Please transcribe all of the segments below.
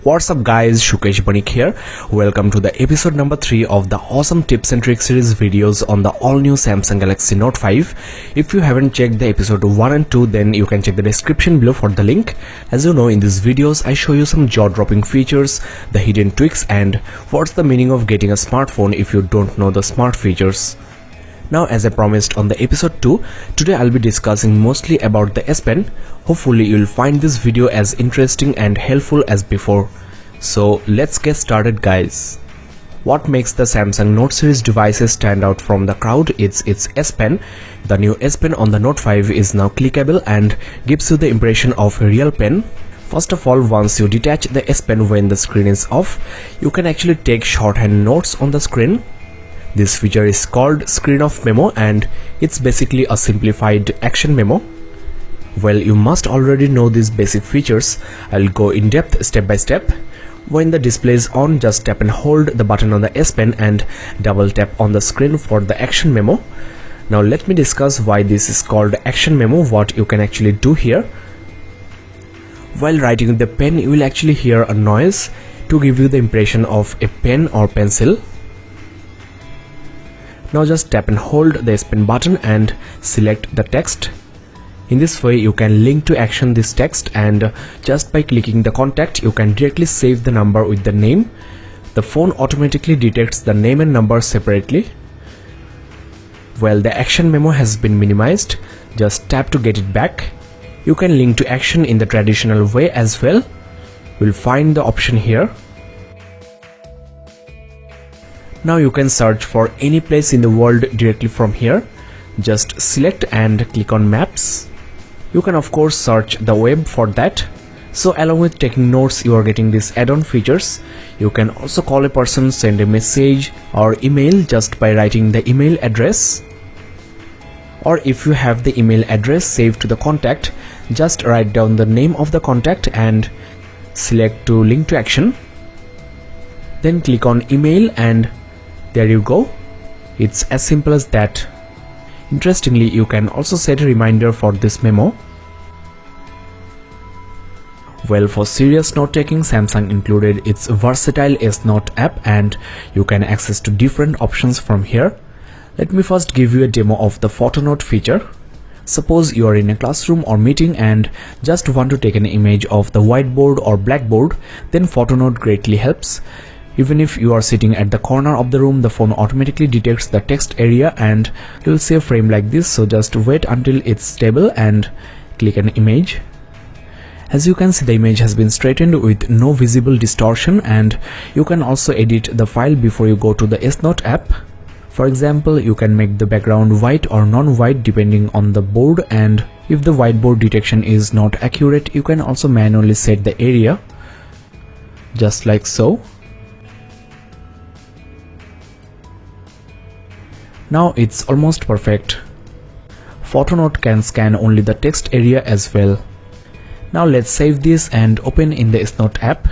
What's up guys, Shukesh Banik here. Welcome to the episode number 3 of the awesome tips and tricks series videos on the all new Samsung Galaxy Note 5. If you haven't checked the episode 1 and 2, then you can check the description below for the link. As you know, in these videos I show you some jaw-dropping features, the hidden tricks, and what's the meaning of getting a smartphone if you don't know the smart features. Now, as I promised on the episode 2, today I'll be discussing mostly about the S Pen. Hopefully you'll find this video as interesting and helpful as before. So let's get started guys. What makes the Samsung Note series devices stand out from the crowd is its S Pen. The new S Pen on the Note 5 is now clickable and gives you the impression of a real pen. First of all, once you detach the S Pen when the screen is off, you can actually take shorthand notes on the screen. This feature is called Screen Off Memo and it's basically a simplified action memo. Well, you must already know these basic features. I'll go in depth step by step. When the display is on, just tap and hold the button on the S Pen and double tap on the screen for the action memo. Now let me discuss why this is called action memo, what you can actually do here. While writing with the pen, you will actually hear a noise to give you the impression of a pen or pencil. Now just tap and hold the S Pen button and select the text. In this way you can link to action this text, and just by clicking the contact you can directly save the number with the name. The phone automatically detects the name and number separately. Well, the action memo has been minimized. Just tap to get it back. You can link to action in the traditional way as well. You'll find the option here. Now you can search for any place in the world directly from here. Just select and click on Maps. You can of course search the web for that. So along with taking notes, you are getting these add-on features. You can also call a person, send a message or email just by writing the email address. Or if you have the email address saved to the contact, just write down the name of the contact and select to link to action. Then click on email and there you go. It's as simple as that. Interestingly, you can also set a reminder for this memo. Well, for serious note taking, Samsung included its versatile S Note app and you can access to different options from here. Let me first give you a demo of the photo note feature. Suppose you are in a classroom or meeting and just want to take an image of the whiteboard or blackboard, then photo note greatly helps. Even if you are sitting at the corner of the room, the phone automatically detects the text area and it will say a frame like this, so just wait until it's stable and click an image. As you can see, the image has been straightened with no visible distortion, and you can also edit the file before you go to the S Note app. For example, you can make the background white or non-white depending on the board, and if the whiteboard detection is not accurate, you can also manually set the area, just like so. Now it's almost perfect. Photo Note can scan only the text area as well. Now let's save this and open in the S Note app.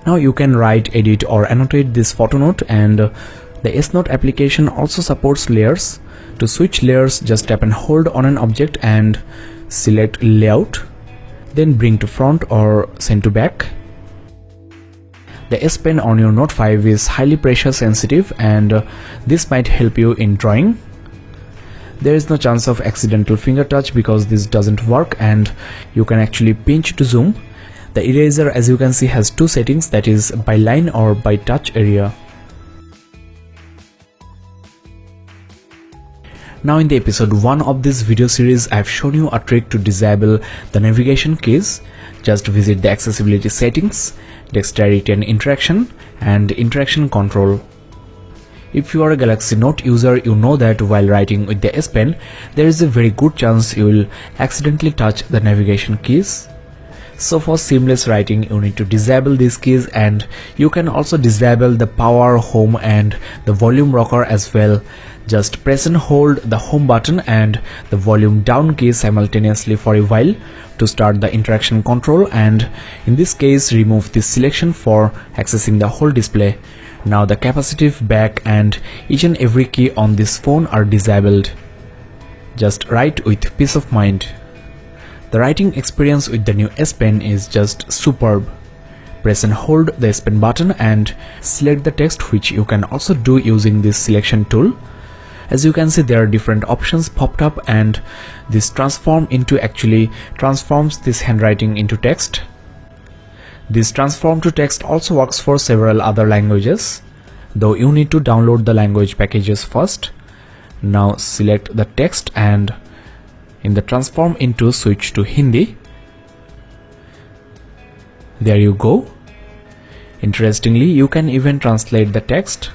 Now you can write, edit or annotate this photo note, and the S Note application also supports layers. To switch layers, just tap and hold on an object and select layout, then bring to front or send to back. The S Pen on your Note 5 is highly pressure sensitive, and this might help you in drawing. There is no chance of accidental finger touch because this doesn't work, and you can actually pinch to zoom. The eraser, as you can see, has two settings, that is by line or by touch area. Now in the episode 1 of this video series, I have shown you a trick to disable the navigation keys. Just visit the accessibility settings, dexterity and interaction, and interaction control. If you are a Galaxy Note user, you know that while writing with the S Pen, there is a very good chance you will accidentally touch the navigation keys. So for seamless writing, you need to disable these keys, and you can also disable the power, home and the volume rocker as well. Just press and hold the home button and the volume down key simultaneously for a while to start the interaction control, and in this case remove this selection for accessing the whole display. Now the capacitive, back and each and every key on this phone are disabled. Just write with peace of mind. The writing experience with the new S Pen is just superb. Press and hold the S Pen button and select the text, which you can also do using this selection tool. As you can see, there are different options popped up, and this actually transforms this handwriting into text. This transform to text also works for several other languages, though you need to download the language packages first. Now select the text and in the transform into switch to Hindi. There you go. Interestingly, you can even translate the text.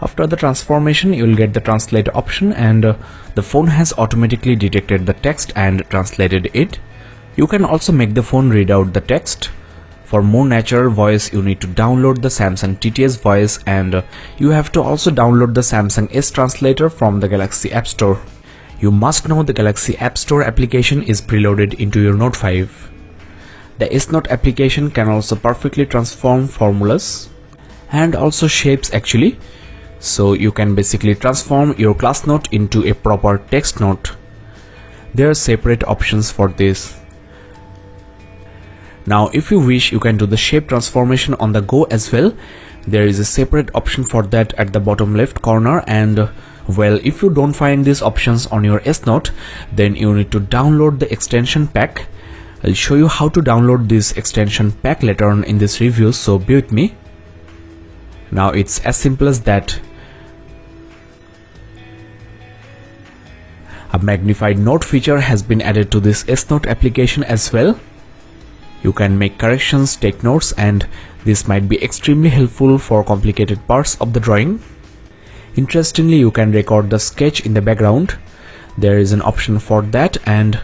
After the transformation, you will get the translate option, and the phone has automatically detected the text and translated it. You can also make the phone read out the text. For more natural voice, you need to download the Samsung TTS Voice, and you have to also download the Samsung S Translator from the Galaxy App Store. You must know the Galaxy App Store application is preloaded into your Note 5. The S Note application can also perfectly transform formulas and also shapes actually. So you can basically transform your class note into a proper text note. There are separate options for this. Now if you wish, you can do the shape transformation on the go as well. There is a separate option for that at the bottom left corner, and well, if you don't find these options on your S Note, then you need to download the extension pack. I'll show you how to download this extension pack later on in this review, so be with me. Now it's as simple as that. A magnified note feature has been added to this S Note application as well. You can make corrections, take notes, and this might be extremely helpful for complicated parts of the drawing. Interestingly, you can record the sketch in the background. There is an option for that, and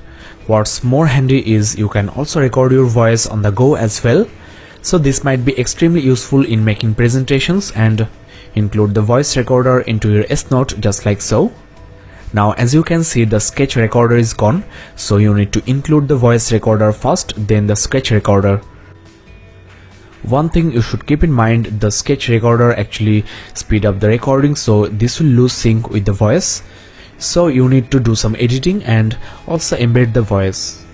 what's more handy is you can also record your voice on the go as well. So this might be extremely useful in making presentations, and include the voice recorder into your S Note just like so. Now as you can see, the sketch recorder is gone, so you need to include the voice recorder first, then the sketch recorder. One thing you should keep in mind, the sketch recorder actually speed up the recording, so this will lose sync with the voice. So you need to do some editing and also embed the voice.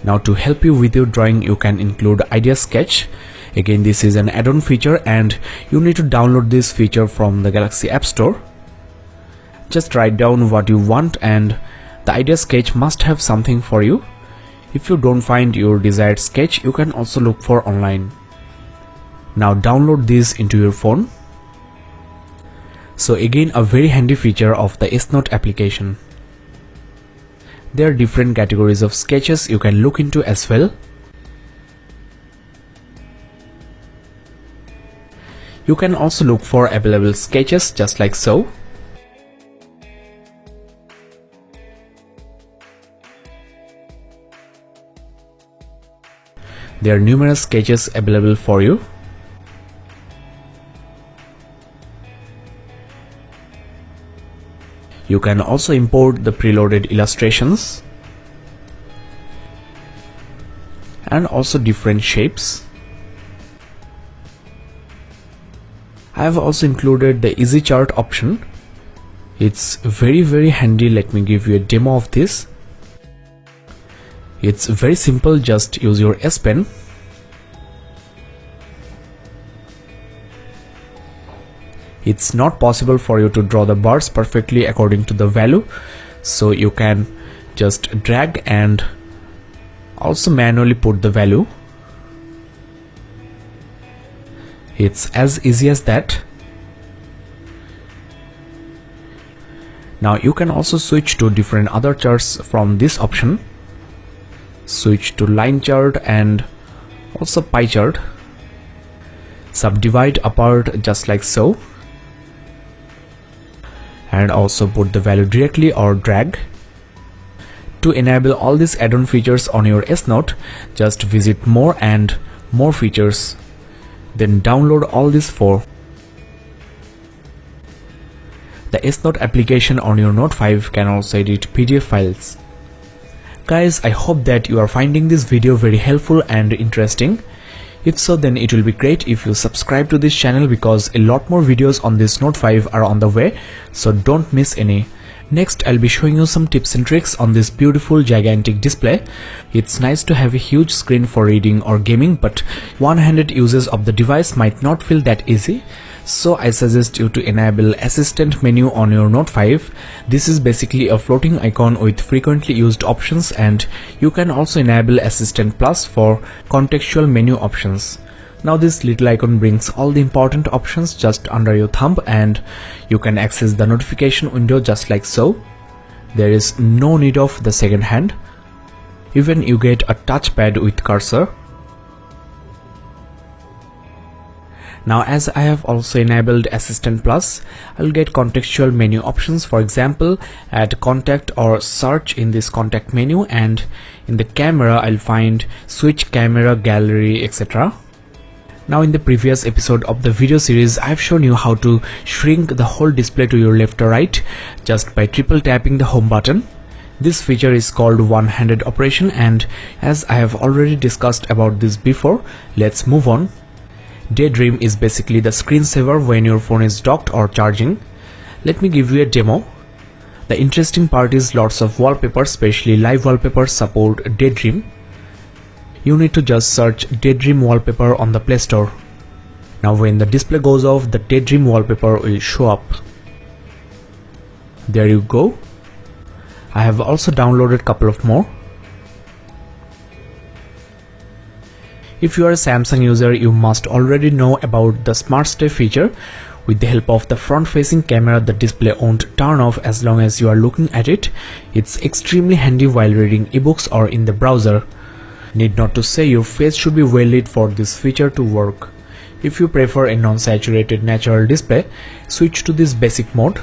Now to help you with your drawing, you can include Idea Sketch. Again, this is an add-on feature, and you need to download this feature from the Galaxy App Store. Just write down what you want, and the Idea Sketch must have something for you. If you don't find your desired sketch, you can also look for online. Now download this into your phone. So again, a very handy feature of the S Note application. There are different categories of sketches you can look into as well. You can also look for available sketches just like so. There are numerous sketches available for you. You can also import the preloaded illustrations and also different shapes. I have also included the easy chart option. It's very handy. Let me give you a demo of this. It's very simple, just use your S Pen. It's not possible for you to draw the bars perfectly according to the value, so you can just drag and also manually put the value. It's as easy as that. Now you can also switch to different other charts from this option. Switch to line chart and also pie chart. Subdivide apart just like so, and also put the value directly or drag. To enable all these add-on features on your S Note, just visit more and more features, then download all these 4. The S Note application on your Note 5 can also edit PDF files. Guys, I hope that you are finding this video very helpful and interesting. If so, then it will be great if you subscribe to this channel, because a lot more videos on this Note 5 are on the way, so don't miss any. Next, I'll be showing you some tips and tricks on this beautiful gigantic display. It's nice to have a huge screen for reading or gaming, but one-handed uses of the device might not feel that easy. So I suggest you to enable Assistant menu on your Note 5. This is basically a floating icon with frequently used options, and you can also enable Assistant Plus for contextual menu options. Now this little icon brings all the important options just under your thumb, and you can access the notification window just like so. There is no need of the second hand. Even you get a touchpad with cursor. Now, as I have also enabled Assistant Plus, I'll get contextual menu options. For example, add contact or search in this contact menu, and in the camera I'll find switch camera, gallery, etc. Now, in the previous episode of the video series, I've shown you how to shrink the whole display to your left or right just by triple tapping the home button. This feature is called one-handed operation, and as I have already discussed about this before, let's move on. Daydream is basically the screensaver when your phone is docked or charging. Let me give you a demo. The interesting part is lots of wallpapers, especially live wallpapers, support Daydream. You need to just search Daydream wallpaper on the Play Store. Now when the display goes off, the Daydream wallpaper will show up. There you go. I have also downloaded a couple of more. If you are a Samsung user, you must already know about the Smart Stay feature. With the help of the front-facing camera, the display won't turn off as long as you are looking at it. It's extremely handy while reading ebooks or in the browser. Need not to say, your face should be well lit for this feature to work. If you prefer a non-saturated natural display, switch to this basic mode.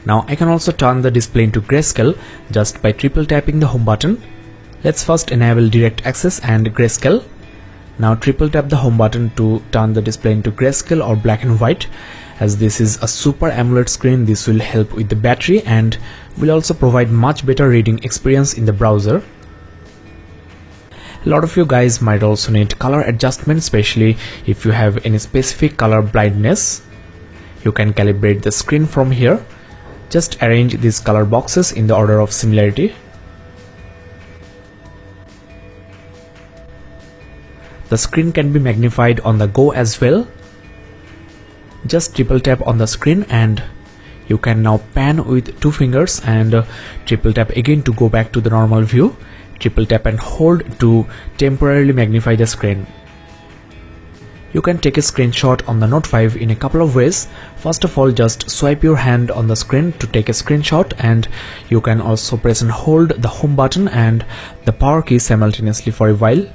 Now I can also turn the display into grayscale just by triple tapping the home button. Let's first enable direct access and grayscale. Now triple tap the home button to turn the display into grayscale or black and white. As this is a Super AMOLED screen, this will help with the battery and will also provide much better reading experience in the browser. A lot of you guys might also need color adjustment, especially if you have any specific color blindness. You can calibrate the screen from here. Just arrange these color boxes in the order of similarity. The screen can be magnified on the go as well. Just triple tap on the screen and you can now pan with two fingers and triple tap again to go back to the normal view. Triple tap and hold to temporarily magnify the screen. You can take a screenshot on the Note 5 in a couple of ways. First of all, just swipe your hand on the screen to take a screenshot, and you can also press and hold the home button and the power key simultaneously for a while.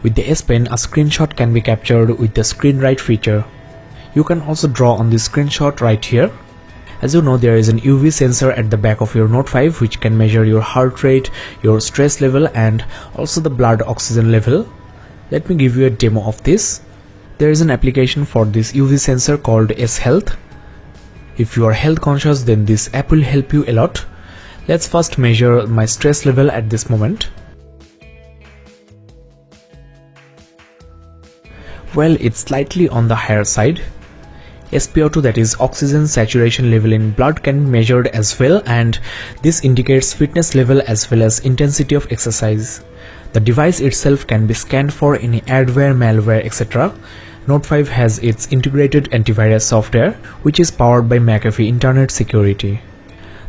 With the S Pen, a screenshot can be captured with the screen write feature. You can also draw on the screenshot right here. As you know, there is an UV sensor at the back of your Note 5 which can measure your heart rate, your stress level, and also the blood oxygen level. Let me give you a demo of this. There is an application for this UV sensor called S Health. If you are health conscious, then this app will help you a lot. Let's first measure my stress level at this moment. Well, it's slightly on the higher side. SpO2, that is oxygen saturation level in blood, can be measured as well, and this indicates fitness level as well as intensity of exercise. The device itself can be scanned for any adware, malware, etc. Note 5 has its integrated antivirus software which is powered by McAfee Internet Security.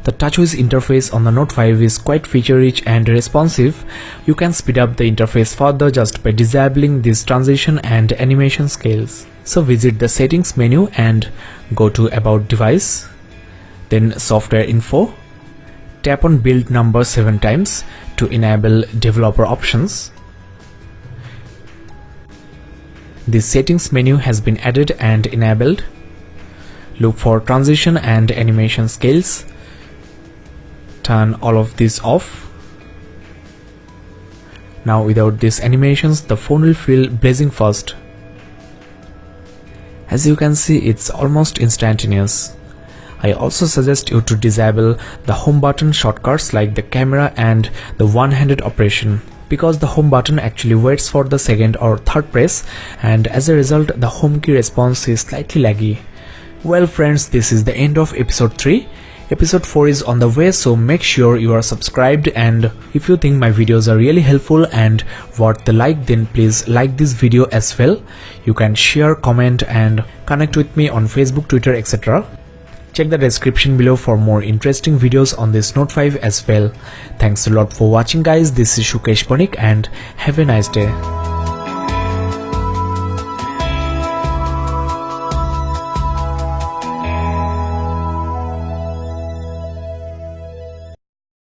The TouchWiz interface on the Note 5 is quite feature-rich and responsive. You can speed up the interface further just by disabling these transition and animation scales. So visit the settings menu and go to About Device, then Software Info. Tap on build number 7 times to enable developer options. The settings menu has been added and enabled. Look for transition and animation scales. Turn all of these off. Now without these animations, the phone will feel blazing fast. As you can see, it's almost instantaneous. I also suggest you to disable the home button shortcuts like the camera and the one-handed operation. because the home button actually waits for the second or third press, and as a result the home key response is slightly laggy. Well friends, this is the end of episode 3. Episode 4 is on the way, so make sure you are subscribed, and if you think my videos are really helpful and worth the like, then please like this video as well. You can share, comment and connect with me on Facebook, Twitter, etc. Check the description below for more interesting videos on this Note 5 as well. Thanks a lot for watching guys. This is Shukesh Panik and have a nice day.